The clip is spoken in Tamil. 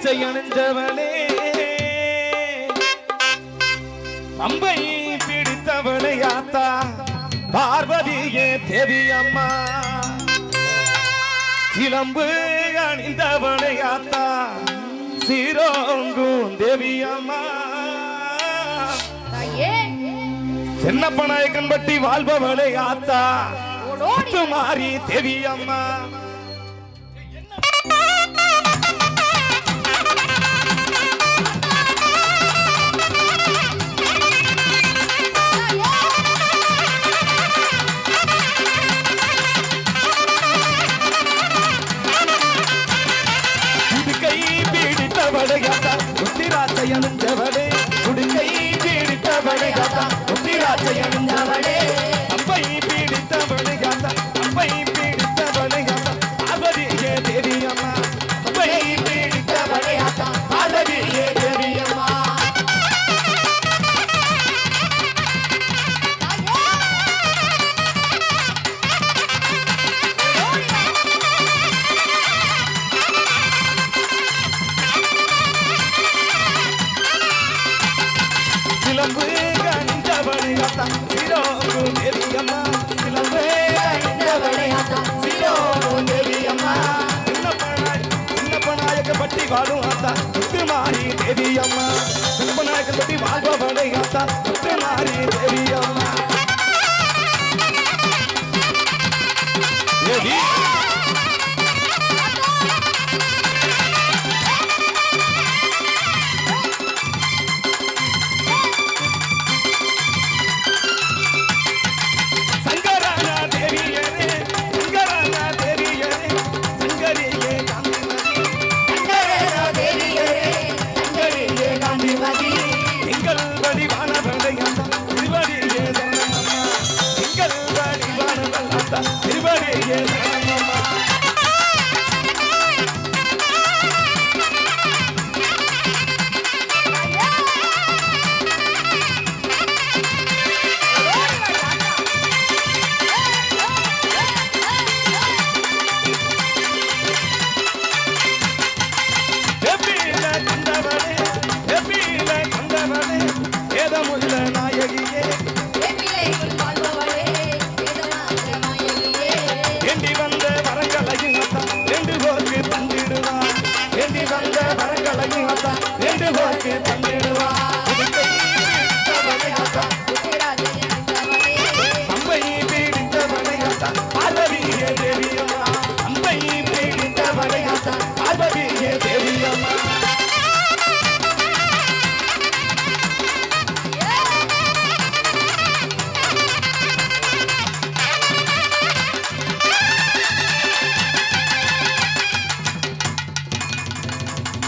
திராட்சை அணிஞ்சவளே பம்பை பிடித்தவளை ஆத்தா பார்வதியே தேவி அம்மா சிலம்பு அணிந்தவளை ஆத்தா சீரோங்கும் தேவி அம்மா சென்னப்பநாயக்கன் பட்டி வாழ்பவளை ஆத்தா மாறி தேவி அம்மா திராட்சை அணிந்தவளே குடுக்கை பீடித்தவளை காத்தா திராட்சை அணிந்தவளே அம்பை பீடித்தவளை காத்தா அம்பை பீடித்தவளை காத்தா பார்வதியே தேவி அம்மா அம்பை பீடித்தவளை காத்தா பார்வதியே தேவி அம்மா சிலம்பு அணிந்தவளை ஆத்தா சீரோங்கும் தேவி அம்மா சிலம்பு அணிந்தவளை ஆத்தா சீரோங்கும் தேவி அம்மா சின்னப்பநாயக்க பட்டி வாழும் ஆத்தா முத்துமாரி தேவி அம்மா சின்னப்பநாயக்க பட்டி வாழ்பவளை ஆத்தா முத்துமாரி தேவி அம்மா தேவி ரெண்டு பேருக்கு தந்திடுவா